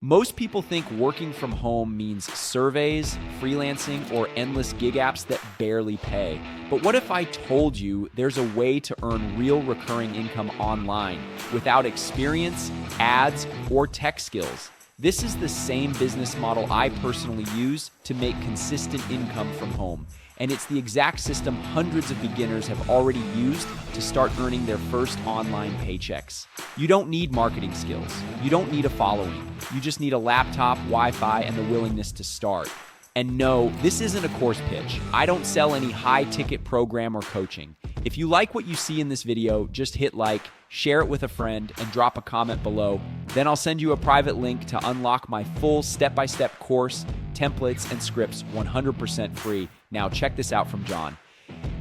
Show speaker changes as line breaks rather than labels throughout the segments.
Most people think working from home means surveys, freelancing, or endless gig apps that barely pay. But what if I told you there's a way to earn real recurring income online without experience, ads, or tech skills? This is the same business model I personally use to make consistent income from home. And it's the exact system hundreds of beginners have already used to start earning their first online paychecks. You don't need marketing skills. You don't need a following. You just need a laptop, Wi-Fi, and the willingness to start. And no, this isn't a course pitch. I don't sell any high-ticket program or coaching. If you like what you see in this video, just hit like, share it with a friend, and drop a comment below. Then I'll send you a private link to unlock my full step-by-step course, templates, and scripts 100% free. Now check this out from John.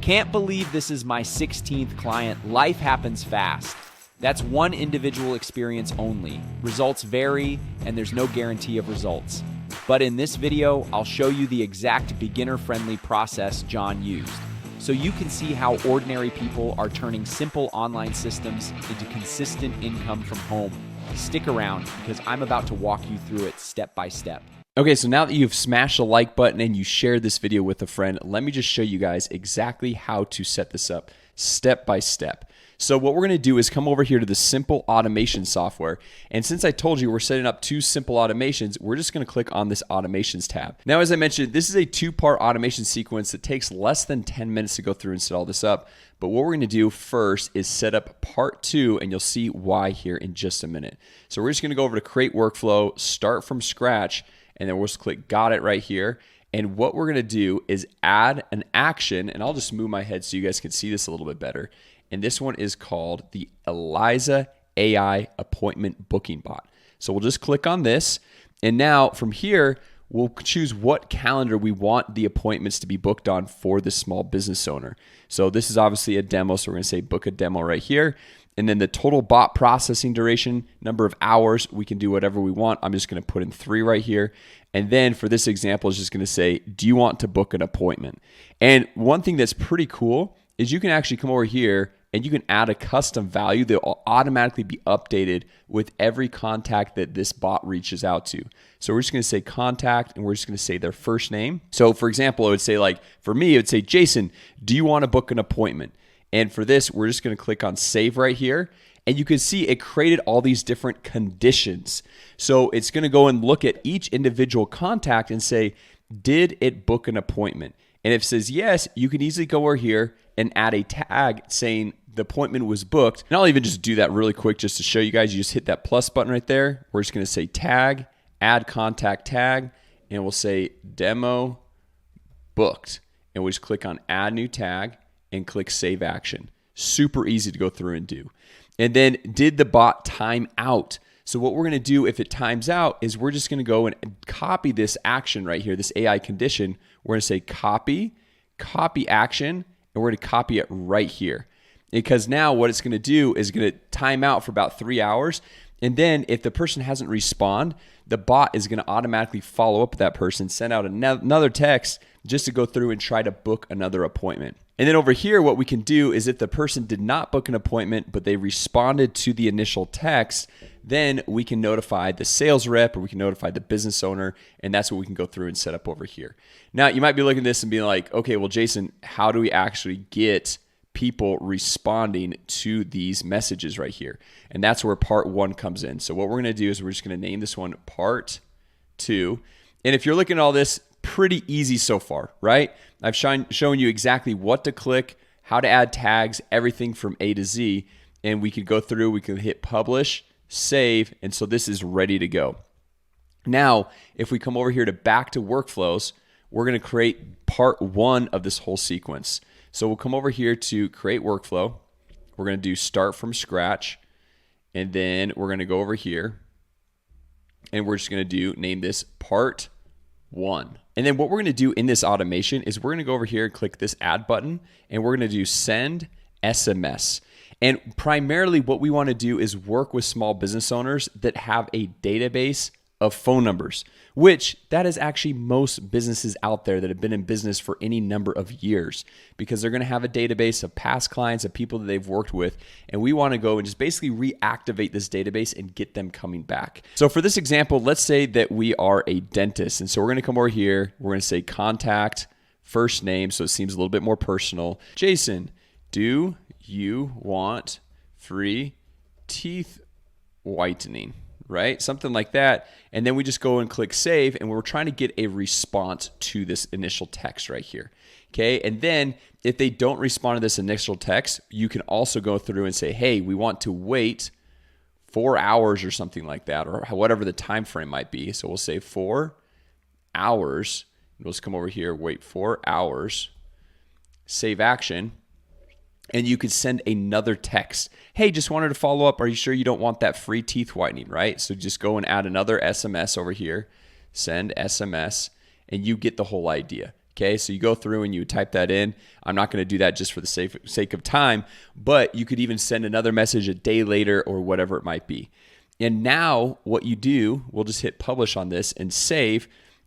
Can't believe this is my 16th client. Life happens fast. That's one individual experience only. Results vary, and there's no guarantee of results. But in this video, I'll show you the exact beginner-friendly process John used, so you can see how ordinary people are turning simple online systems into consistent income from home. Stick around, because I'm about to walk you through it step by step. Okay, so now that you've smashed the like button and you shared this video with a friend, let me just show you guys exactly how to set this up step by step. So what we're going to do is come over here to the simple automation software. And since I told you we're setting up two simple automations, we're just going to click on this automations tab. Now, as I mentioned, this is a two-part automation sequence that takes less than 10 minutes to go through and set all this up. But what we're going to do first is set up part two, and you'll see why here in just a minute. So we're just going to go over to create workflow, start from scratch, and then we'll just click got it right here. And what we're going to do is add an action, and I'll just move my head so you guys can see this a little bit better. And this one is called the Eliza AI Appointment Booking Bot. So we'll just click on this. And now from here, we'll choose what calendar we want the appointments to be booked on for the small business owner. So this is obviously a demo. So we're going to say book a demo right here. And then the total bot processing duration, number of hours, we can do whatever we want. I'm just going to put in 3 right here. And then for this example, it's just going to say, do you want to book an appointment? And one thing that's pretty cool is you can actually come over here and you can add a custom value that will automatically be updated with every contact that this bot reaches out to. So we're just going to say contact, and we're just going to say their first name. So for example, it would say, like, for me, it would say, Jason, do you want to book an appointment? And for this, we're just going to click on save right here. And you can see it created all these different conditions. So it's going to go and look at each individual contact and say, did it book an appointment? And if it says yes, you can easily go over here and add a tag saying the appointment was booked. And I'll even just do that really quick just to show you guys. You just hit that plus button right there. We're just going to say tag, add contact tag, and we'll say demo booked. And we'll just click on add new tag and click save action. Super easy to go through and do. And then did the bot time out? So what we're going to do if it times out is we're just going to go and copy this action right here, this AI condition. We're going to say copy action, and we're going to copy it right here. Because now what it's going to do is going to time out for about 3 hours. And then if the person hasn't responded, the bot is going to automatically follow up with that person, send out another text just to go through and try to book another appointment. And then over here, what we can do is if the person did not book an appointment, but they responded to the initial text, then we can notify the sales rep or we can notify the business owner, and that's what we can go through and set up over here. Now, you might be looking at this and being like, okay, well, Jason, how do we actually get people responding to these messages right here? And that's where part 1 comes in. So what we're going to do is we're just going to name this one part 2. And if you're looking at all this, pretty easy so far, right? I've shown you exactly what to click, how to add tags, everything from A to Z. And we can go through, we can hit publish, save, and so this is ready to go. Now, if we come over here to back to workflows, we're going to create part 1 of this whole sequence. So we'll come over here to create workflow. We're going to do start from scratch. And then we're going to go over here and we're just going to name this part 1. And then what we're going to do in this automation is we're going to go over here and click this add button, and we're going to do send SMS. And primarily what we want to do is work with small business owners that have a database
of phone numbers, which that is actually most businesses out there that have been in business for any number of years, because they're going to have a database of past clients, of people that they've worked with. And we want to go and just basically reactivate this database and get them coming back. So for this example, let's say that we are a dentist. And so we're going to come over here. We're going to say contact first name. So it seems a little bit more personal. Jason, do you want free teeth whitening? Right? Something like that. And then we just go and click save, and we're trying to get a response to this initial text right here. Okay. And then if they don't respond to this initial text, you can also go through and say, hey, we want to wait 4 hours or something like that, or whatever the time frame might be. So we'll say 4 hours. We'll just come over here, wait 4 hours, save action. And you could send another text. Hey, just wanted to follow up. Are you sure you don't want that free teeth whitening, right? So just go and add another SMS over here, send SMS, and you get the whole idea. Okay, so you go through and you type that in. I'm not going to do that just for the sake of time, but you could even send another message a day later or whatever it might be. And now what you do, we'll just hit publish on this and save.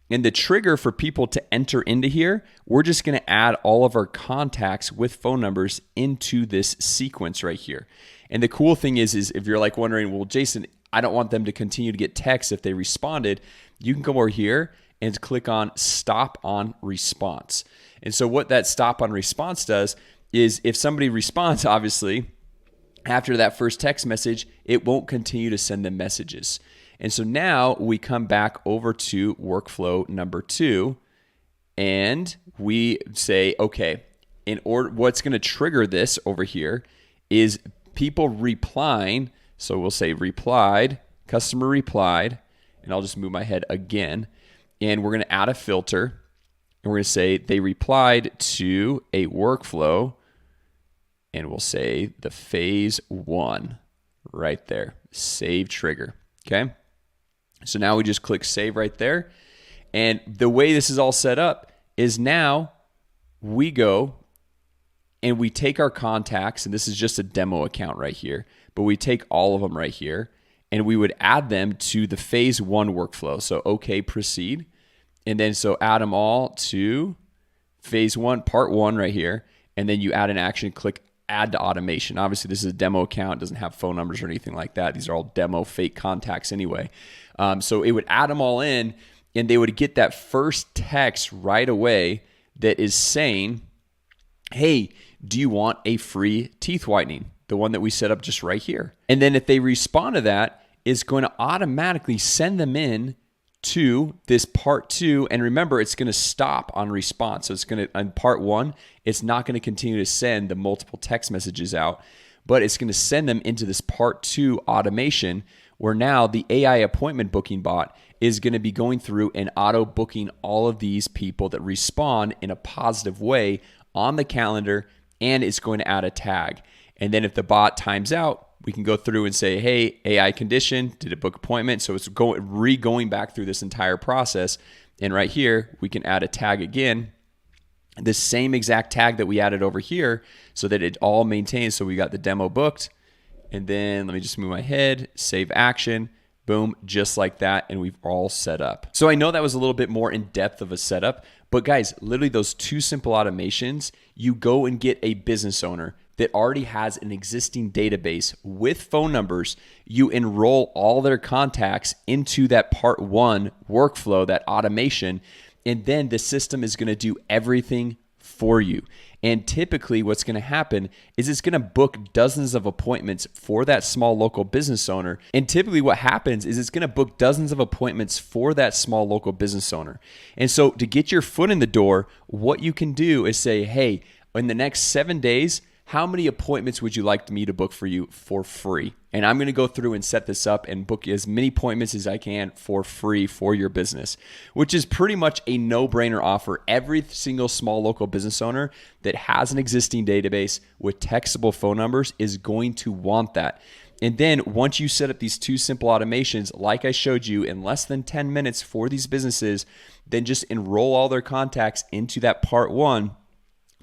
And the trigger for people to enter into here, we're just going to add all of our contacts with phone numbers into this sequence right here. And the cool thing is if you're like wondering, well, Jason, I don't want them to continue to get texts if they responded, you can come over here and click on stop on response. And so what that stop on response does is if somebody responds, obviously, after that first text message, it won't continue to send them messages. And so now we come back over to workflow number 2, and we say, okay, in order, what's going to trigger this over here is people replying. So we'll say replied, customer replied, and I'll just move my head again. And we're going to add a filter, and we're going to say they replied to a workflow, and we'll say the phase 1 right there, save trigger. Okay. So now we just click save right there. And the way this is all set up is now we go and we take our contacts, and this is just a demo account right here, but we take all of them right here and we would add them to the phase 1 workflow. So, okay, proceed. And then so add them all to phase 1, part 1 right here. And then you add an action, click add to automation. Obviously, this is a demo account, doesn't have phone numbers or anything like that. These are all demo fake contacts anyway. So it would add them all in, and they would get that first text right away that is saying, hey, do you want a free teeth whitening? The one that we set up just right here. And then if they respond to that, it's going to automatically send them in to this part 2. And remember, it's going to stop on response. So it's going to, on part 1, it's not going to continue to send the multiple text messages out, but it's going to send them into this part 2 automation, where now the AI appointment booking bot is going to be going through and auto booking all of these people that respond in a positive way on the calendar, and it's going to add a tag. And then if the bot times out, we can go through and say, hey, AI condition, did it book appointment? So it's going back through this entire process. And right here, we can add a tag again, the same exact tag that we added over here, so that it all maintains. So we got the demo booked. And then let me just move my head, save action, boom, just like that. And we've all set up. So I know that was a little bit more in depth of a setup, but guys, literally those 2 simple automations, you go and get a business owner that already has an existing database with phone numbers. You enroll all their contacts into that part 1 workflow, that automation, and then the system is going to do everything for you. And typically what's going to happen is it's going to book dozens of appointments for that small local business owner. And typically what happens is it's going to book dozens of appointments for that small local business owner. And so to get your foot in the door, what you can do is say, hey, in the next 7 days, how many appointments would you like me to book for you for free? And I'm going to go through and set this up and book as many appointments as I can for free for your business, which is pretty much a no-brainer offer. Every single small local business owner that has an existing database with textable phone numbers is going to want that. And then once you set up these 2 simple automations, like I showed you in less than 10 minutes for these businesses, then just enroll all their contacts into that part 1.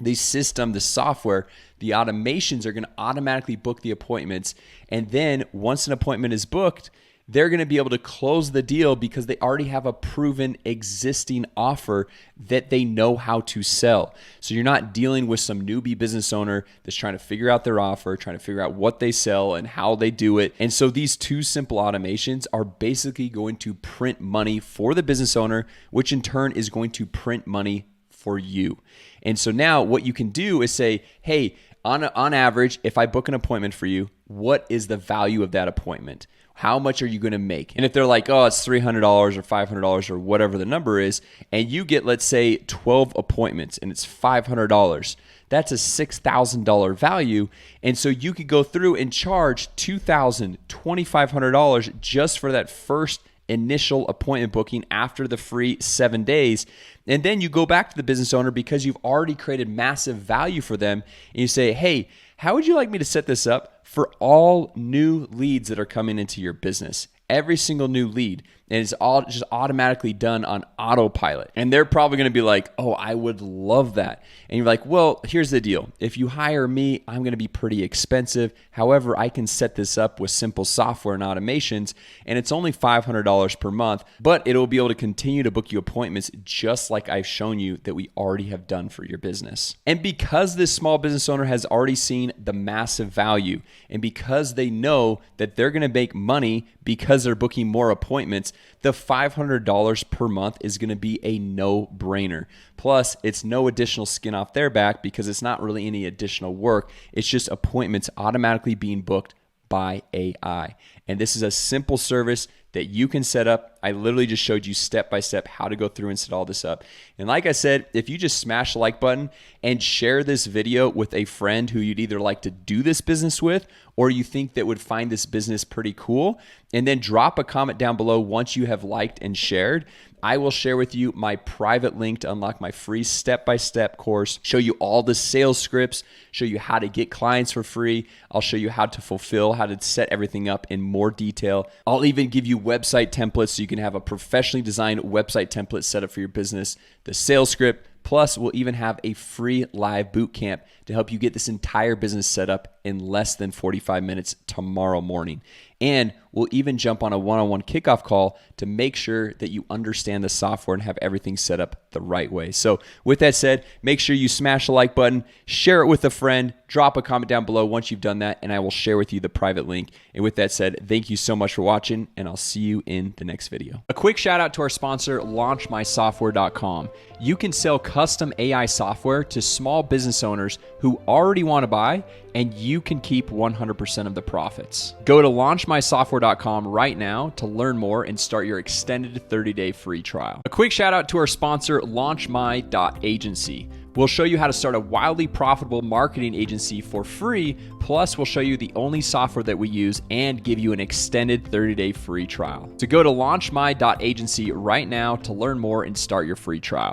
The system, the software, the automations are going to automatically book the appointments. And then once an appointment is booked, they're going to be able to close the deal because they already have a proven existing offer that they know how to sell. So you're not dealing with some newbie business owner that's trying to figure out their offer, trying to figure out what they sell and how they do it. And so these two simple automations are basically going to print money for the business owner, which in turn is going to print money for you. And so now what you can do is say, hey, on average, if I book an appointment for you, what is the value of that appointment? How much are you going to make? And if they're like, oh, it's $300 or $500 or whatever the number is, and you get, let's say, 12 appointments and it's $500, that's a $6,000 value. And so you could go through and charge $2,000, $2,500 just for that first initial appointment booking after the free 7 days. And then you go back to the business owner because you've already created massive value for them. And you say, hey, how would you like me to set this up for all new leads that are coming into your business? Every single new lead. And it's all just automatically done on autopilot. And they're probably going to be like, oh, I would love that. And you're like, well, here's the deal. If you hire me, I'm going to be pretty expensive. However, I can set this up with simple software and automations, and it's only $500 per month, but it'll be able to continue to book you appointments just like I've shown you that we already have done for your business. And because this small business owner has already seen the massive value, and because they know that they're going to make money because they're booking more appointments, the $500 per month is going to be a no-brainer. Plus, it's no additional skin off their back because it's not really any additional work. It's just appointments automatically being booked by AI. And this is a simple service that you can set up. I literally just showed you step by step how to go through and set all this up. And like I said, if you just smash the like button and share this video with a friend who you'd either like to do this business with or you think that would find this business pretty cool, and then drop a comment down below once you have liked and shared, I will share with you my private link to unlock my free step-by-step course, show you all the sales scripts, show you how to get clients for free. I'll show you how to fulfill, how to set everything up in more detail. I'll even give you website templates so you can have a professionally designed website template set up for your business, the sales script. Plus, we'll even have a free live boot camp to help you get this entire business set up in less than 45 minutes tomorrow morning. And we'll even jump on a one-on-one kickoff call to make sure that you understand the software and have everything set up the right way. So with that said, make sure you smash the like button, share it with a friend, drop a comment down below once you've done that, and I will share with you the private link. And with that said, thank you so much for watching, and I'll see you in the next video. A quick shout out to our sponsor, LaunchMySoftware.com. You can sell custom AI software to small business owners who already want to buy, and you can keep 100% of the profits. Go to launchmysoftware.com right now to learn more and start your extended 30-day free trial. A quick shout out to our sponsor, LaunchMy.agency. We'll show you how to start a wildly profitable marketing agency for free, plus we'll show you the only software that we use and give you an extended 30-day free trial. So go to launchmy.agency right now to learn more and start your free trial.